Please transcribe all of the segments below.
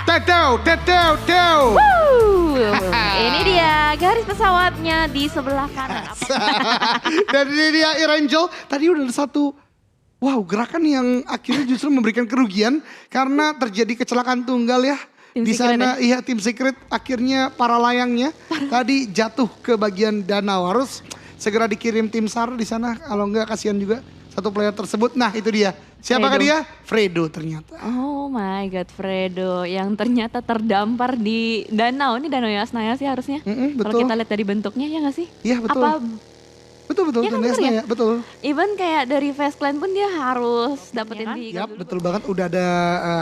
Tew. Ini dia garis pesawatnya di sebelah kanan. Dan ini dia Irangel. Tadi udah ada satu gerakan yang akhirnya justru memberikan kerugian karena terjadi kecelakaan tunggal ya. Tim Di Secret sana iya tim Secret akhirnya para layangnya tadi jatuh ke bagian danau. Harus segera dikirim tim SAR di sana, kalau enggak kasihan juga satu player tersebut. Nah itu dia. Siapakah dia? Fredo ternyata. Oh my god, Fredo yang ternyata terdampar di danau. Ini danau Yasnaya sih harusnya. Kalau Betul. kita lihat dari bentuknya ya nggak sih? Iya betul. Apa Betul, Ya kan, Danau bener ya? Yasnaya, betul. even kayak dari Face Clan pun dia harus dapetin vehicle Yap, dulu. betul banget. Udah ada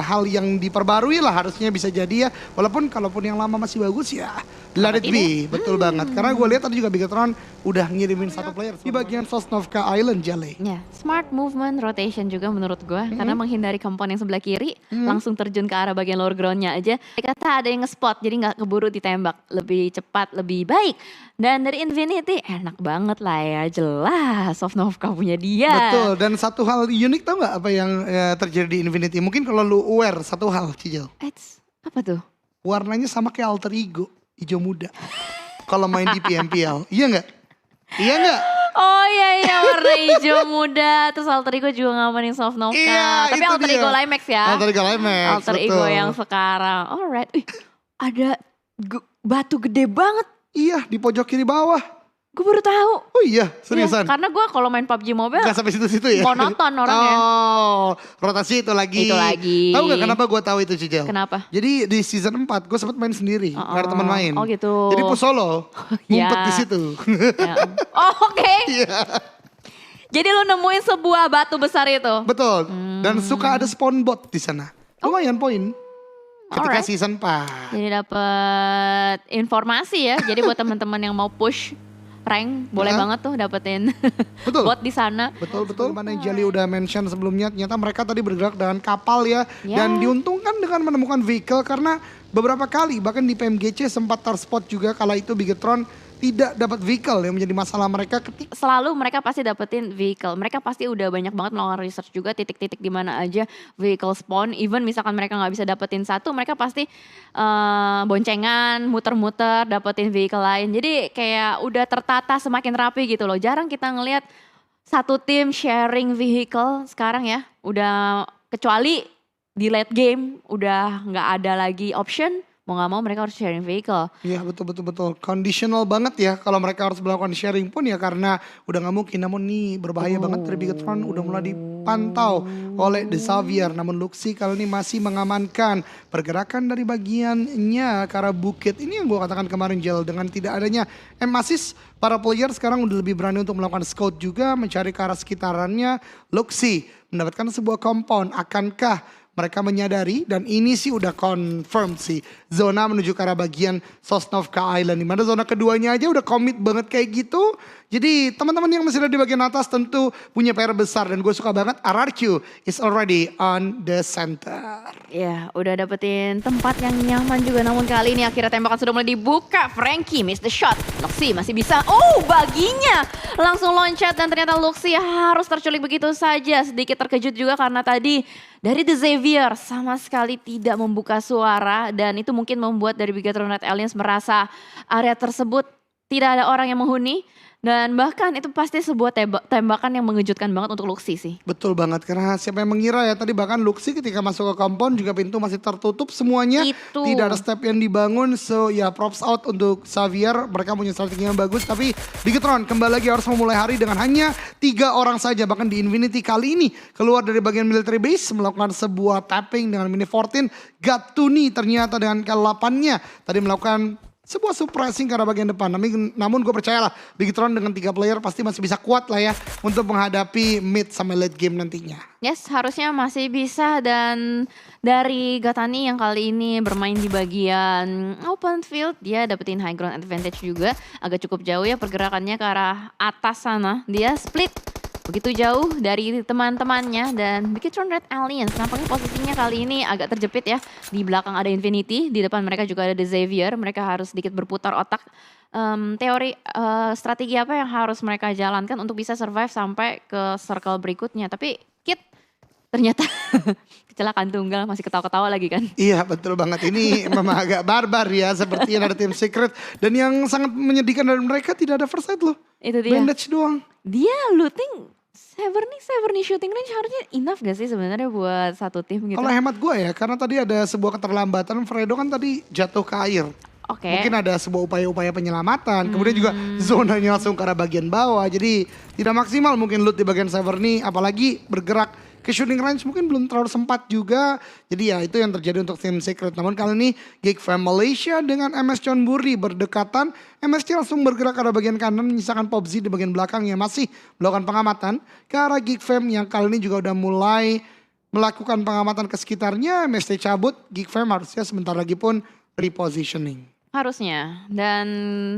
hal yang diperbarui lah harusnya bisa jadi ya. Walaupun kalaupun yang lama masih bagus ya, let it be. Betul banget. Karena gue lihat tadi juga Bigatron udah ngirimin satu player di bagian Sosnovka Island, Jelly. Ya, smart movement rotation juga menurut gue karena menghindari kompon yang sebelah kiri langsung terjun ke arah bagian lower groundnya aja. Kata ada yang nge-spot jadi nggak keburu ditembak, lebih cepat, lebih baik. Dan dari Infinity enak banget lah ya, jelas Sosnovka punya dia. Betul. Dan satu hal unik tau nggak apa yang terjadi di Infinity? Mungkin kalau lu aware satu hal, Cijel. Apa tuh? Warnanya sama kayak alter ego, hijau muda. Kalau main di PMPL, iya nggak? Iya nggak? Oh iya warna hijau muda. Terus alter ego juga ngamanin Sosnovka. Iya, Tapi itu alter dia. ego Limex ya. Alter ego Limex, Alter ego betul. yang sekarang. Alright. Ada batu gede banget. Iya, di pojok kiri bawah. Gue baru tahu. Oh iya, Iya, seriusan? karena gue kalau main PUBG Mobile Gak sampai situ-situ ya? monoton orangnya. Oh, rotasi itu lagi. Itu lagi. Tahu gak kenapa gue tahu itu, Cijel? Kenapa? Jadi di season 4 gue sempat main sendiri, gak ada teman main. Oh gitu. Jadi push solo, ngumpet Ya. di situ. Ya. Oh oke. Iya, Jadi lu nemuin sebuah batu besar itu. betul. Dan suka ada spawn bot di sana. Lumayan poin. Ketika Alright. season 4. Jadi dapat informasi ya. Jadi buat teman-teman yang mau push rank boleh Nah. banget tuh dapetin Betul. bot di sana. Betul. Mana yang Jelly udah mention sebelumnya, ternyata mereka tadi bergerak dengan kapal ya. Ya. Dan diuntungkan dengan menemukan vehicle karena beberapa kali bahkan di PMGC sempat terspot juga kala itu Bigatron tidak dapat vehicle yang menjadi masalah mereka ketika Selalu mereka pasti dapetin vehicle. Mereka pasti udah banyak banget melakukan research juga titik-titik di mana aja vehicle spawn. Even misalkan mereka nggak bisa dapetin satu, mereka pasti boncengan, muter-muter, dapetin vehicle lain. Jadi kayak udah tertata semakin rapi gitu loh. Jarang kita ngelihat satu tim sharing vehicle sekarang ya. Udah kecuali di late game udah nggak ada lagi option. Mau nggak mau mereka harus sharing vehicle. Iya betul. Conditional banget ya kalau mereka harus melakukan sharing pun ya karena udah nggak mungkin. Namun nih berbahaya banget dari Bigatron udah mulai dipantau oleh The Xavier. Namun Luxi kali ini masih mengamankan pergerakan dari bagiannya ke arah bukit. Ini yang gue katakan kemarin Jel, dengan tidak adanya M-Assist para player sekarang udah lebih berani untuk melakukan scout juga mencari ke arah sekitarannya. Luxi mendapatkan sebuah compound. Akankah mereka menyadari dan ini sih udah confirm sih zona menuju ke arah bagian Sosnovka Island. Dimana zona keduanya aja udah komit banget kayak gitu. Jadi teman-teman yang masih ada di bagian atas tentu punya PR besar. Dan gue suka banget RRQ is already on the center. Ya, udah dapetin tempat yang nyaman juga. Namun kali ini akhirnya tembakan sudah mulai dibuka. Frankie miss the shot. Luxi masih bisa. Oh, baginya langsung loncat dan ternyata Luxi harus terculik begitu saja. Sedikit terkejut juga karena tadi dari The Xavier sama sekali tidak membuka suara. Dan itu mungkin membuat dari Bigatron Red Aliens merasa area tersebut tidak ada orang yang menghuni. Dan bahkan itu pasti sebuah tembakan yang mengejutkan banget untuk Luxi sih. Betul banget, karena siapa yang mengira ya tadi bahkan Luxi ketika masuk ke compound juga pintu masih tertutup semuanya. Itu. Tidak ada step yang dibangun, so ya props out untuk Xavier. Mereka punya strategi yang bagus, tapi Bigatron kembali lagi harus memulai hari dengan hanya 3 orang saja. Bahkan di Infinity kali ini keluar dari bagian military base melakukan sebuah tapping dengan mini 14. Gatuni ternyata dengan K8-nya tadi melakukan sebuah surprising ke arah bagian depan. Namun gue percayalah Bigatron dengan 3 player pasti masih bisa kuat lah ya untuk menghadapi mid sampai late game nantinya. Yes, harusnya masih bisa. Dan dari Gatani yang kali ini bermain di bagian open field, dia dapetin high ground advantage juga. Agak cukup jauh ya pergerakannya ke arah atas sana. Dia split begitu jauh dari teman-temannya. Dan Bigatron Red Aliens nampaknya posisinya kali ini agak terjepit ya. Di belakang ada Infinity, di depan mereka juga ada The Xavier. Mereka harus sedikit berputar otak. Strategi apa yang harus mereka jalankan untuk bisa survive sampai ke circle berikutnya. Tapi Kit ternyata kecelakaan tunggal, masih ketawa-ketawa lagi kan. Iya betul banget, ini memang agak barbar ya sepertinya ada tim Secret. Dan yang sangat menyedihkan dari mereka tidak ada first aid loh. Itu dia. Bandage doang. Dia looting Severny shooting range harusnya enough gak sih sebenarnya buat satu tim gitu. Kalau hemat gue ya, karena tadi ada sebuah keterlambatan, Fredo kan tadi jatuh ke air. Oke. Mungkin ada sebuah upaya-upaya penyelamatan, kemudian juga zonanya langsung ke arah bagian bawah. Jadi tidak maksimal mungkin loot di bagian Severny, apalagi bergerak ke shooting range mungkin belum terlalu sempat juga. Jadi ya itu yang terjadi untuk tim Secret. Namun kali ini Geek Fam Malaysia dengan MS Chonburi berdekatan. MSC langsung bergerak ke arah bagian kanan menyisakan PUBG di bagian belakang yang masih melakukan pengamatan ke arah Geek Fam yang kali ini juga udah mulai melakukan pengamatan ke sekitarnya. MSC cabut, Geek Fam harusnya sebentar lagi pun repositioning. Harusnya, dan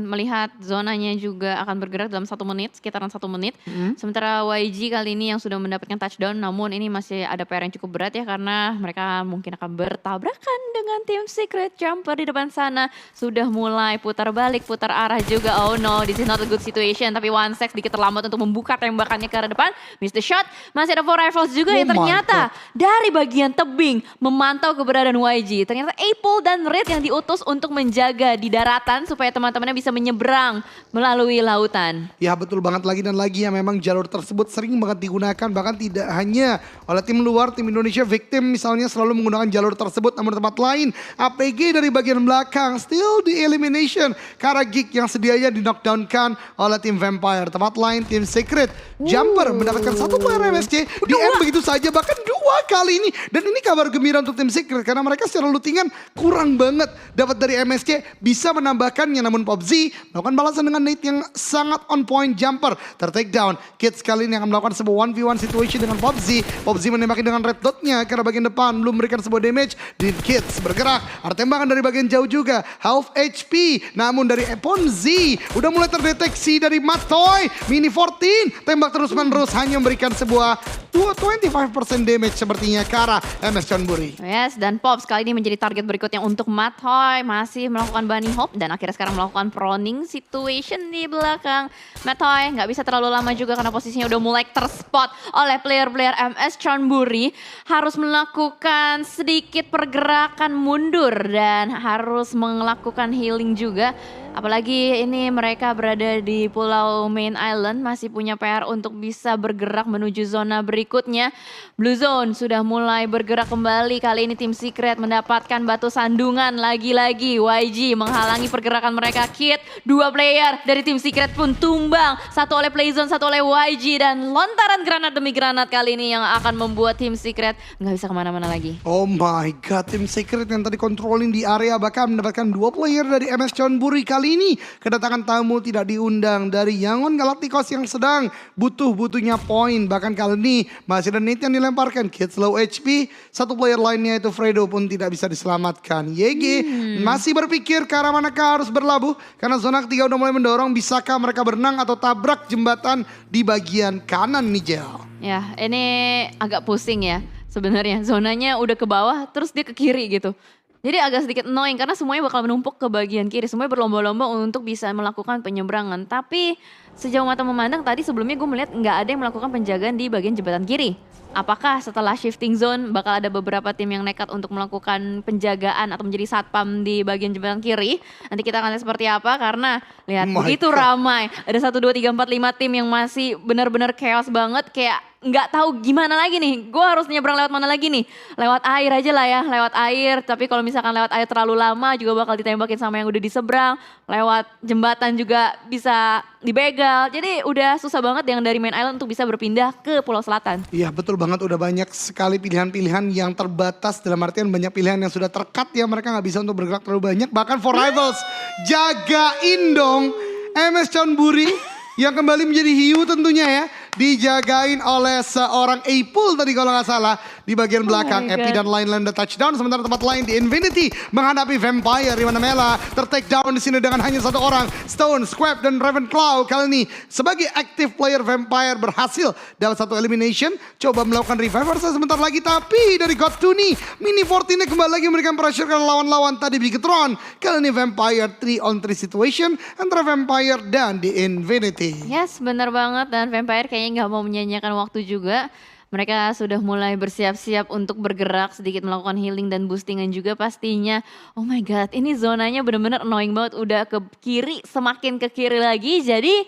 melihat zonanya juga akan bergerak dalam 1 menit, sekitaran 1 menit. Sementara YG kali ini yang sudah mendapatkan touchdown, namun ini masih ada PR yang cukup berat ya karena mereka mungkin akan bertabrakan dengan tim Secret. Jumper di depan sana sudah mulai putar balik, putar arah juga. Oh no, this is not a good situation. Tapi OneSec sedikit terlambat untuk membuka tembakannya ke arah depan. Miss the shot, masih ada 4 rifles juga yang ternyata dari bagian tebing memantau keberadaan YG. Ternyata Apple dan Red yang diutus untuk menjaga di daratan supaya teman-temannya bisa menyeberang melalui lautan. Ya betul banget lagi dan lagi ya, memang jalur tersebut sering banget digunakan bahkan tidak hanya oleh tim luar, tim Indonesia Victim misalnya selalu menggunakan jalur tersebut, namun tempat lain APG dari bagian belakang still di elimination karena Geek yang sedianya di knockdownkan oleh tim Vampire. Tempat lain tim Secret Jumper mendapatkan 1 player MSC di end begitu saja, bahkan 2 kali ini. Dan ini kabar gembira untuk tim Secret karena mereka secara lootingan kurang banget dapat dari MSC, bisa menambahkannya. Namun PUBG melakukan balasan dengan nade yang sangat on point. Jumper ter-take down. Kids kali ini akan melakukan sebuah 1v1 situation dengan PUBG. PUBG menembaki dengan red dotnya karena bagian depan belum memberikan sebuah damage. Di Kids bergerak, ada tembakan dari bagian jauh juga, half HP. Namun dari Eponzi udah mulai terdeteksi dari Matoy. Mini 14 tembak terus menerus hanya memberikan sebuah 25% damage sepertinya ke arah MS Chonburi. Yes, dan Pops kali ini menjadi target berikutnya untuk Matoy. Masih melakukan bunny hop dan akhirnya sekarang melakukan proning situation di belakang. Matoy nggak bisa terlalu lama juga karena posisinya udah mulai terspot oleh player-player MS Chonburi. Harus melakukan sedikit pergerakan mundur dan harus melakukan healing juga. Apalagi ini mereka berada di Pulau Main Island, masih punya PR untuk bisa bergerak menuju zona berikutnya. Blue Zone sudah mulai bergerak kembali. Kali ini tim Secret mendapatkan batu sandungan lagi-lagi. YG menghalangi pergerakan mereka. Kid, 2 player dari tim Secret pun tumbang. 1 oleh Playzone, 1 oleh YG. Dan lontaran granat demi granat kali ini yang akan membuat tim Secret nggak bisa kemana-mana lagi. Oh my god, tim Secret yang tadi controlling di area bahkan mendapatkan 2 player dari MS Chonburi. Kali ini kedatangan tamu tidak diundang dari Yangon Galacticos yang sedang butuh-butuhnya poin. Bahkan kali ini masih ada nade yang dilemparkan. Kids low HP, 1 player lainnya itu Fredo pun tidak bisa diselamatkan. YG masih berpikir ke arah manakah harus berlabuh karena zona ketiga udah mulai mendorong. Bisakah mereka berenang atau tabrak jembatan di bagian kanan nih Jel? Ya, ini agak pusing ya sebenarnya. Zonanya udah ke bawah terus dia ke kiri gitu. Jadi agak sedikit annoying karena semuanya bakal menumpuk ke bagian kiri. Semuanya berlomba-lomba untuk bisa melakukan penyeberangan. Tapi sejauh mata memandang tadi sebelumnya gue melihat nggak ada yang melakukan penjagaan di bagian jembatan kiri. Apakah setelah shifting zone bakal ada beberapa tim yang nekat untuk melakukan penjagaan atau menjadi satpam di bagian jembatan kiri? Nanti kita akan lihat seperti apa karena lihat begitu ramai. Ada 1, 2, 3, 4, 5 tim yang masih benar-benar chaos banget, kayak nggak tahu gimana lagi nih. Gue harus nyebrang lewat mana lagi nih? Lewat air aja lah ya, lewat air. Tapi kalau misalkan lewat air terlalu lama juga bakal ditembakin sama yang udah di seberang. Lewat jembatan juga bisa dibegal. Jadi udah susah banget yang dari Main Island untuk bisa berpindah ke Pulau Selatan. Iya betul banget, udah banyak sekali pilihan-pilihan yang terbatas, dalam artian banyak pilihan yang sudah terkat ya, mereka nggak bisa untuk bergerak terlalu banyak. Bahkan for rivals jagain dong MS Chonburi yang kembali menjadi hiu tentunya ya. Dijagain oleh seorang Apple tadi kalau nggak salah di bagian belakang. Epi dan lain-lain udah touchdown, sementara tempat lain di Infinity menghadapi Vampire di mana Mela ter-take down di sini dengan hanya 1 orang. Stone, Squab dan Ravenclaw kali ini sebagai active player Vampire berhasil dapat 1 elimination. Coba melakukan revive sebentar lagi, tapi dari God Tuni Mini 14 kembali lagi memberikan pressure ke lawan-lawan tadi Bigetron. Kali ini Vampire 3-on-3 situation antara Vampire dan di Infinity. Yes, benar banget, dan Vampire kayaknya nggak mau menyanyiakan waktu juga. Mereka sudah mulai bersiap-siap untuk bergerak, sedikit melakukan healing dan boostingan juga pastinya. Oh my god, ini zonanya bener-bener annoying banget, udah ke kiri, semakin ke kiri lagi, jadi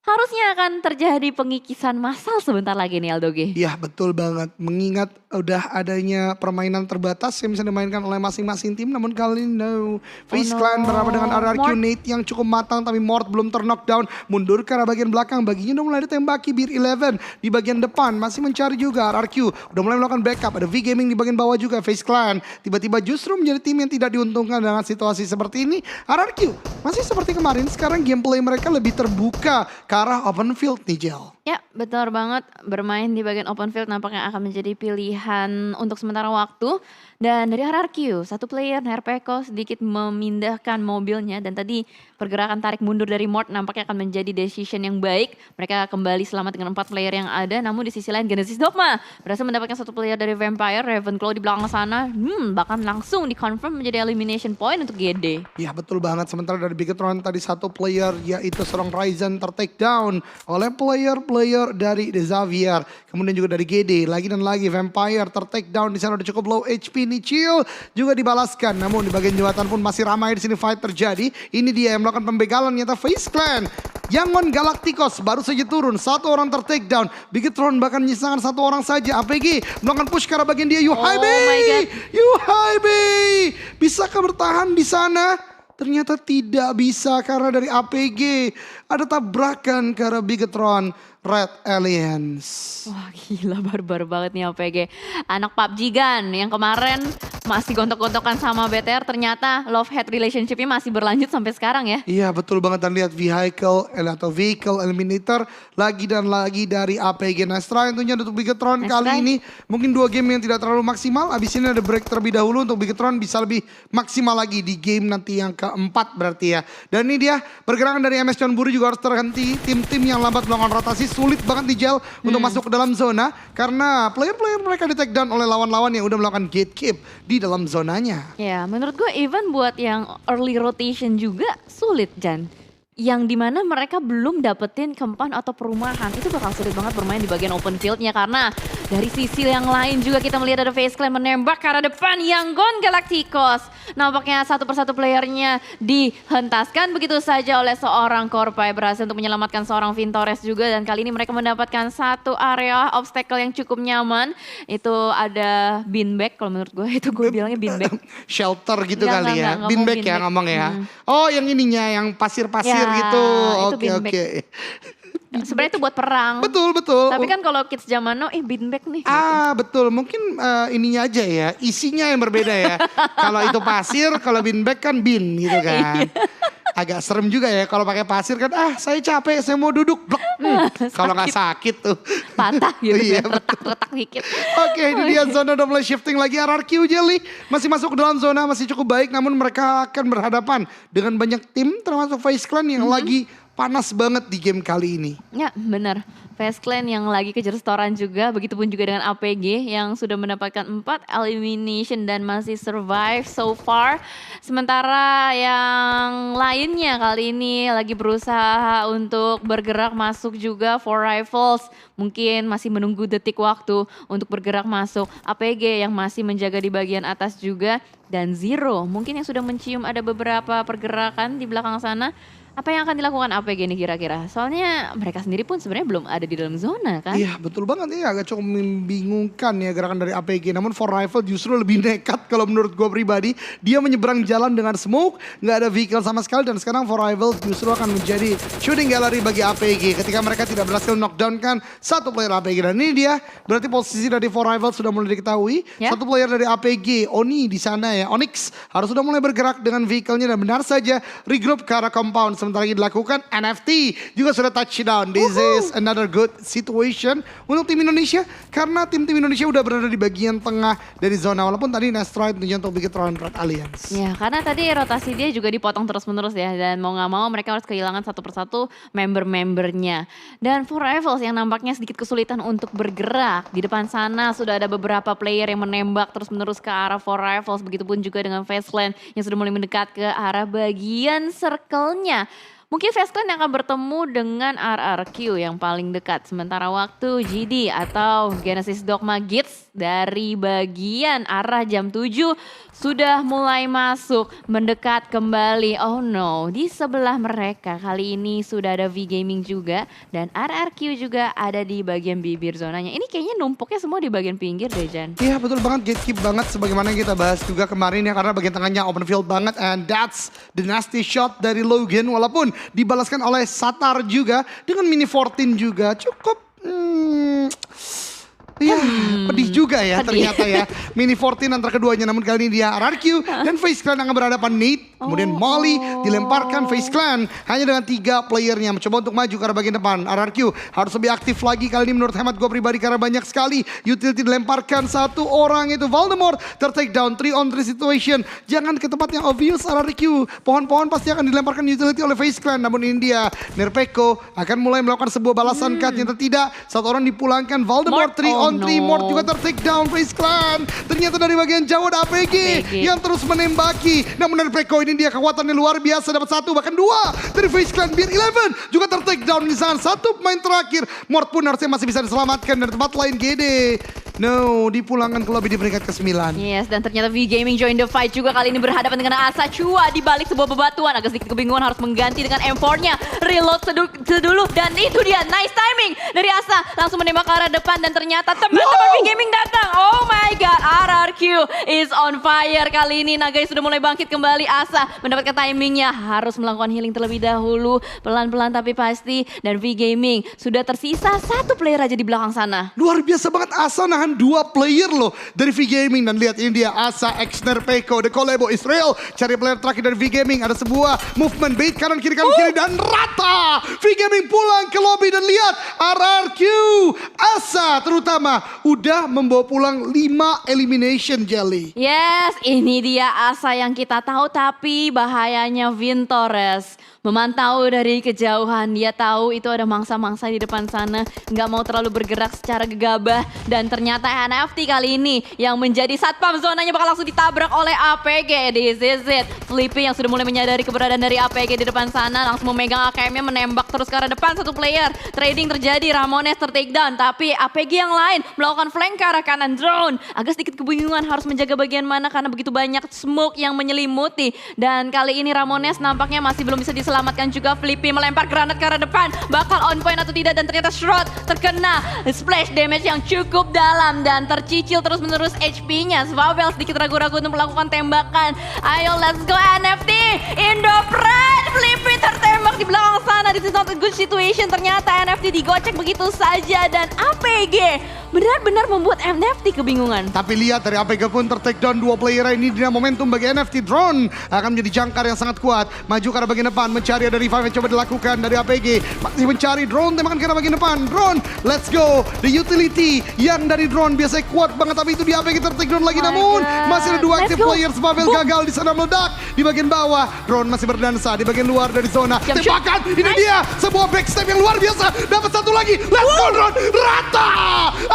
harusnya akan terjadi pengikisan massal sebentar lagi nih Aldoge. Iya betul banget, mengingat udah adanya permainan terbatas yang bisa dimainkan oleh masing-masing tim. Namun kali ini no, FaZe Clan bersama dengan RRQ Mort. Nate yang cukup matang, tapi Mort belum ter-knockdown. Mundur ke arah bagian belakang, baginya udah mulai ditembaki Bir 11 di bagian depan. Masih mencari juga RRQ, udah mulai melakukan backup. Ada V Gaming di bagian bawah juga. FaZe Clan tiba-tiba justru menjadi tim yang tidak diuntungkan dengan situasi seperti ini. RRQ masih seperti kemarin, sekarang gameplay mereka lebih terbuka ke arah open field nih Jel. Ya, betul banget. Bermain di bagian open field nampaknya akan menjadi pilihan untuk sementara waktu. Dan dari RRQ, satu player Nerpeko sedikit memindahkan mobilnya. Dan tadi pergerakan tarik mundur dari Mort nampaknya akan menjadi decision yang baik. Mereka kembali selamat dengan 4 player yang ada. Namun di sisi lain Genesis Dogma berhasil mendapatkan satu player dari Vampire, Ravenclaw di belakang sana. Bahkan langsung dikonfirm menjadi elimination point untuk GD. Ya betul banget, sementara dari Bigetron tadi satu player yaitu seorang Ryzen ter-take down oleh player-player dari The Xavier. Kemudian juga dari GD, lagi dan lagi Vampire ter-take down, di sana udah cukup low HP. Chill juga dibalaskan, namun di bagian jembatan pun masih ramai di sini fight terjadi. Ini dia yang melakukan pembegalan, nyata FaZe Clan. Yangon Galacticos baru saja turun, satu orang ter-take down. Bigetron bahkan menyisakan satu orang saja. APG melakukan push ke arah bagian dia. Yuhaibe, Yuhaibe, bisakah bertahan di sana? Ternyata tidak bisa karena dari APG ada tabrakan ke arah Bigetron Red Alliance. Wah gila, barbar banget nih APG. Anak PUBG Gan yang kemarin masih gontok-gontokan sama BTR, ternyata love-hate relationship-nya masih berlanjut sampai sekarang ya. Iya betul banget, dan lihat vehicle eliminator lagi dan lagi dari APG. Nastra tentunya untuk Bigetron kali ini mungkin 2 game yang tidak terlalu maksimal. Abis ini ada break terlebih dahulu untuk Bigetron bisa lebih maksimal lagi di game nanti yang keempat berarti ya. Dan ini dia pergerakan dari MS John Buri juga harus terhenti. Tim-tim yang lambat melakukan rotasi sulit banget di Jel untuk masuk ke dalam zona karena player-player mereka di take down oleh lawan-lawan yang udah melakukan gatekeep di dalam zonanya. Ya menurut gue even buat yang early rotation juga sulit Jan. Yang dimana mereka belum dapetin compound atau perumahan, itu bakal sulit banget bermain di bagian open fieldnya. Karena dari sisi yang lain juga kita melihat ada FaZe Clan menembak ke arah depan Yangon Galacticos. Nampaknya satu persatu playernya dihentaskan begitu saja oleh seorang Korpai. Berhasil untuk menyelamatkan seorang Vintores juga. Dan kali ini mereka mendapatkan satu area obstacle yang cukup nyaman. Itu ada beanbag, kalau menurut gue itu gue bilangnya beanbag. Shelter gitu Enggak, kali ya, enggak, beanbag mau ya beanbag. ngomong ya. Oh yang ininya yang pasir-pasir Ya, gitu. itu Oke beanbag. oke. Sebenarnya itu buat perang. Betul betul. Tapi kan kalau kids zaman now, beanbag nih. Ah betul, mungkin ininya aja ya, isinya yang berbeda ya. Kalau itu pasir, kalau beanbag kan bin gitu kan. Agak serem juga ya kalau pakai pasir kan, saya capek, saya mau duduk. Kalau nggak sakit tuh. Patah gitu Iya, ya, retak-retak dikit. Oke, ini dia zona udah mulai shifting lagi. RRQ Jelly masih masuk ke dalam zona, masih cukup baik. Namun mereka akan berhadapan dengan banyak tim termasuk FaZe Clan yang lagi panas banget di game kali ini. Ya benar, FaZe Clan yang lagi kejar setoran juga, begitupun juga dengan APG yang sudah mendapatkan 4 elimination dan masih survive so far. Sementara yang lainnya kali ini lagi berusaha untuk bergerak masuk juga. For Rivals mungkin masih menunggu detik waktu untuk bergerak masuk. APG yang masih menjaga di bagian atas juga. Dan Zero mungkin yang sudah mencium ada beberapa pergerakan di belakang sana. Apa yang akan dilakukan APG nih kira-kira? Soalnya mereka sendiri pun sebenarnya belum ada di dalam zona kan? Iya betul banget ya, agak cukup membingungkan ya gerakan dari APG. Namun For Rifle justru lebih nekat kalau menurut gue pribadi. Dia menyeberang jalan dengan smoke, nggak ada vehicle sama sekali. Dan sekarang For Rifle justru akan menjadi shooting gallery bagi APG ketika mereka tidak berhasil knockdown kan satu player APG. Dan ini dia berarti posisi dari For Rifle sudah mulai diketahui. Ya. Satu player dari APG, Oni di sana ya, Onyx harus sudah mulai bergerak dengan vehicle-nya dan benar saja regroup ke arah compound. Sementara lagi dilakukan, NFT juga sudah touchdown. This is another good situation untuk tim Indonesia karena tim-tim Indonesia udah berada di bagian tengah dari zona, walaupun tadi Nestroid tentunya untuk Bigetron Red Alliance. Ya karena tadi rotasi dia juga dipotong terus-menerus ya, dan mau gak mau mereka harus kehilangan satu persatu member-membernya. Dan For Rivals yang nampaknya sedikit kesulitan untuk bergerak. Di depan sana sudah ada beberapa player yang menembak terus-menerus ke arah For Rivals. Begitupun juga dengan FaZe Clan yang sudah mulai mendekat ke arah bagian circle-nya. Mungkin Fast Clan yang akan bertemu dengan RRQ yang paling dekat. Sementara waktu GD atau Genesis Dogma Gits dari bagian arah jam 7 sudah mulai masuk, mendekat kembali. Oh no, di sebelah mereka kali ini sudah ada V Gaming juga dan RRQ juga ada di bagian bibir zonanya. Ini kayaknya numpuknya semua di bagian pinggir deh, Jan. Iya betul banget, gatekeep banget sebagaimana yang kita bahas juga kemarin ya, karena bagian tengahnya open field banget, and that's the nasty shot dari Logan, walaupun dibalaskan oleh Satar juga dengan mini 14 juga cukup iya, pedih juga ya ternyata ya. Mini 14 antara keduanya, namun kali ini dia RRQ dan FaZe Clan akan berhadapan Nate. Kemudian Molly dilemparkan FaZe Clan hanya dengan 3 playernya mencoba untuk maju ke arah bagian depan. RRQ harus lebih aktif lagi kali ini menurut hemat gue pribadi karena banyak sekali utility dilemparkan. Satu orang itu Voldemort ter-take down 3 on 3 situation. Jangan ke tempat yang obvious RRQ. Pohon-pohon pasti akan dilemparkan utility oleh FaZe Clan, namun ini dia Nerpeko akan mulai melakukan sebuah balasan cut. Yang tidak, satu orang dipulangkan. Voldemort 3 on 3 Mort juga ter-take down FaZe Clan. Ternyata dari bagian jauh ada APG yang terus menembaki. Namun Nerpeko ini dia kekuatannya luar biasa, dapat 1 bahkan 2 dari FaZe Clan. Beer 11 juga ter-take down di sana. 1 pemain terakhir. Mort pun harusnya masih bisa diselamatkan dari tempat lain. GD no, dipulangkan ke lobby di peringkat ke-9. Yes, dan ternyata V Gaming join the fight juga kali ini berhadapan dengan Asa Chua di balik sebuah bebatuan. Agak sedikit kebingungan harus mengganti dengan M4-nya. Reload sedulu dan itu dia nice timing dari Asa. Langsung menembak ke arah depan dan ternyata teman-teman V Gaming datang. Oh my god, RRQ is on fire kali ini. Nagai sudah mulai bangkit kembali. Asa mendapatkan timingnya, harus melakukan healing terlebih dahulu. Pelan-pelan tapi pasti. Dan V Gaming sudah tersisa 1 player aja di belakang sana. Luar biasa banget Asa nahan 2 player loh dari V Gaming. Dan lihat ini dia Asa X Nerpeko, the collabo Israel. Cari player terakhir dari V Gaming. Ada sebuah movement bait kanan kiri dan rata. V Gaming pulang ke lobby dan lihat RRQ Asa terutama udah membawa pulang 5 elimination Jelly. Yes, ini dia Asa yang kita tahu, tapi bahayanya Vintores. Memantau dari kejauhan, dia tahu itu ada mangsa-mangsa di depan sana, nggak mau terlalu bergerak secara gegabah, dan ternyata NFT kali ini yang menjadi satpam zonanya bakal langsung ditabrak oleh APG. This is it. Flippy yang sudah mulai menyadari keberadaan dari APG di depan sana, langsung memegang AKM-nya menembak terus ke arah depan 1 player. Trading terjadi, Ramones ter-takedown, tapi APG yang lain melakukan flank ke arah kanan. Drone agak sedikit kebingungan harus menjaga bagian mana karena begitu banyak smoke yang menyelimuti, dan kali ini Ramones nampaknya masih belum bisa diselamatkan juga. Flippy melempar granat ke arah depan, bakal on point atau tidak, dan ternyata Shroud terkena splash damage yang cukup dalam dan tercicil terus menerus HP-nya. Svavel sedikit ragu-ragu untuk melakukan tembakan. Ayo let's go NFT, Indo Pride. Flippy tertembak di belakang sana. This is not a good situation. Ternyata NFT digocek begitu saja dan APG benar-benar membuat NFT kebingungan. Tapi lihat dari APG pun ter-take down 2 player ini. Dia momentum bagi NFT. Drone akan menjadi jangkar yang sangat kuat. Maju ke arah bagian depan, mencari ada revive yang coba dilakukan dari APG. Masih mencari Drone, tembakan ke arah bagian depan. Drone, let's go. The utility yang dari Drone biasanya kuat banget, tapi itu di APG ter-take down lagi. Namun masih ada 2 active players. Pavel gagal di sana, meledak di bagian bawah. Drone masih berdansa di bagian luar dari zona. Tembakan, ini dia sebuah backstep yang luar biasa. Dapat 1 lagi. Let's go Drone, rata.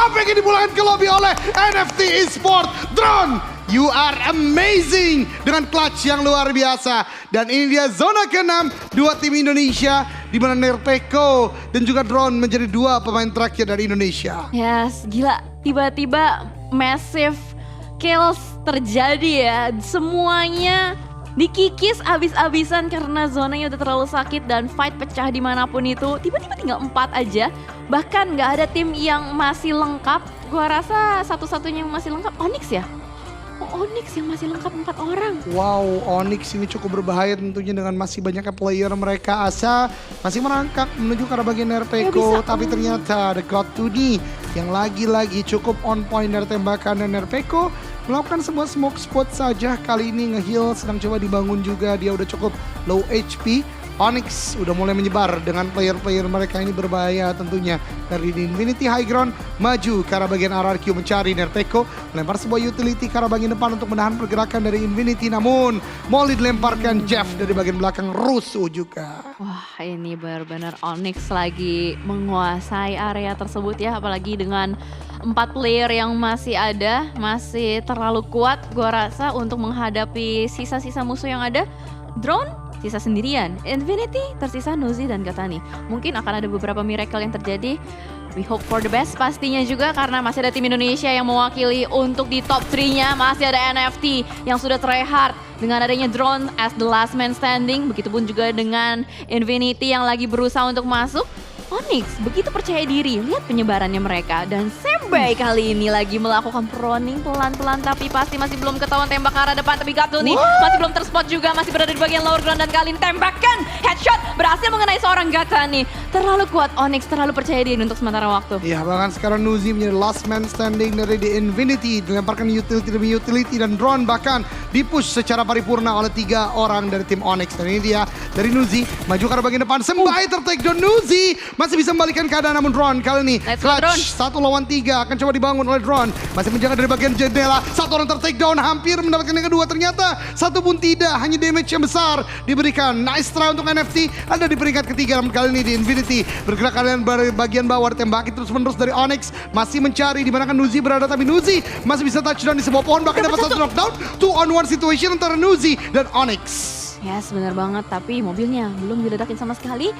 APG dipulangkan ke lobby oleh NFT Esport. Drone, you are amazing dengan clutch yang luar biasa. Dan ini dia zona ke-6 2 tim Indonesia, di mana Nerpeko dan juga Drone menjadi 2 pemain terakhir dari Indonesia. Yes, gila. Tiba-tiba massive kills terjadi ya. Semuanya dikikis abis-abisan karena zonanya udah terlalu sakit dan fight pecah dimanapun itu. Tiba-tiba tinggal 4 aja. Bahkan nggak ada tim yang masih lengkap. Gua rasa satu-satunya yang masih lengkap Onyx ya. Oh, Onyx yang masih lengkap 4 orang. Wow, Onyx ini cukup berbahaya tentunya dengan masih banyaknya player mereka. Asa masih merangkak menuju ke arah bagian Nerpeko, tapi ternyata the God 2D yang lagi-lagi cukup on point dari tembakan, dan Nerpeko melakukan sebuah smoke spot saja. Kali ini nge-heal sedang coba dibangun juga, dia udah cukup low HP. Onyx udah mulai menyebar dengan player-player mereka ini berbahaya tentunya. Dari Infinity High Ground maju ke arah bagian RRQ mencari Nerpeko, melempar sebuah utility ke arah bagian depan untuk menahan pergerakan dari Infinity, namun Molly dilemparkan Jeff dari bagian belakang, rusuh juga. Wah, ini benar-benar Onyx lagi menguasai area tersebut ya, apalagi dengan 4 player yang masih ada, masih terlalu kuat gua rasa untuk menghadapi sisa-sisa musuh yang ada. Drone sisa sendirian. Infinity tersisa Nuzi dan Katani. Mungkin akan ada beberapa miracle yang terjadi. We hope for the best pastinya juga karena masih ada tim Indonesia yang mewakili untuk di top 3-nya. Masih ada NFT yang sudah try hard dengan adanya drone as the last man standing. Begitupun juga dengan Infinity yang lagi berusaha untuk masuk. Onyx begitu percaya diri, lihat penyebarannya mereka. Dan Sembai kali ini lagi melakukan proning pelan-pelan tapi pasti masih belum ketahuan tembak ke arah depan. Tapi Gatul nih masih belum terspot juga, masih berada di bagian lower ground dan kali ini tembakan headshot berhasil mengenai seorang Gata nih. Terlalu kuat Onyx, terlalu percaya diri untuk sementara waktu. Iya, bahkan sekarang Nuzi menjadi last man standing dari The Infinity. Dilemparkan utility demi utility dan drone bahkan dipush secara paripurna oleh 3 orang dari tim Onyx. Dan ini dia dari Nuzi, maju ke arah bagian depan. Sembai tertake down Nuzi. Masih bisa membalikkan keadaan namun drone kali ini. Clutch 1 lawan 3 akan coba dibangun oleh drone. Masih menjaga dari bagian jendela. 1 orang tertake down, hampir mendapatkan yang kedua. Ternyata 1 pun tidak, hanya damage yang besar diberikan. Nice try untuk NFT. Ada di peringkat ketiga namun kali ini di Infinity. Bergerak kalian dari bagian bawah, ditembaki terus menerus dari Onyx. Masih mencari di mana kan Nuzi berada, tapi Nuzi masih bisa touchdown di sebuah pohon. Bahkan dapat 1 knockdown. 2-on-1 situation antara Nuzi dan Onyx. Yes, benar banget. Tapi mobilnya belum diledakin sama sekali.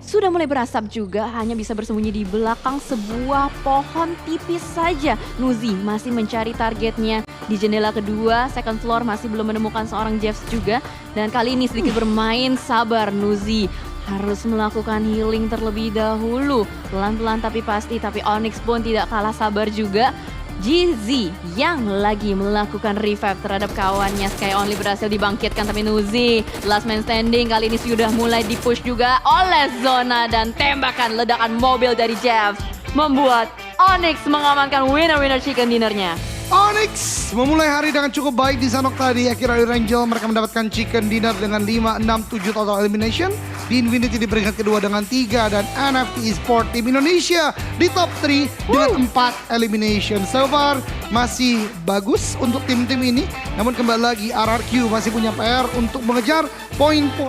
Sudah mulai berasap juga, hanya bisa bersembunyi di belakang sebuah pohon tipis saja. Nuzi masih mencari targetnya di jendela kedua. Second floor masih belum menemukan seorang Jeffs juga. Dan kali ini sedikit bermain sabar Nuzi. Harus melakukan healing terlebih dahulu. Pelan-pelan tapi pasti. Tapi Onyx pun tidak kalah sabar juga. GZ yang lagi melakukan revive terhadap kawannya. Sky Only berhasil dibangkitkan tapi Nuzi last man standing kali ini sudah mulai dipush juga oleh Zona. Dan tembakan ledakan mobil dari Jeff membuat Onyx mengamankan winner-winner chicken dinnernya. Onyx memulai hari dengan cukup baik di Sanok tadi. Akhirnya di Rangel mereka mendapatkan chicken dinner dengan 5, 6, 7 total elimination. Di Infinity di peringkat kedua dengan 3 dan NFT Esport tim Indonesia di top 3 dengan 4 elimination. So far masih bagus untuk tim-tim ini. Namun kembali lagi RRQ masih punya PR untuk mengejar poin-poin.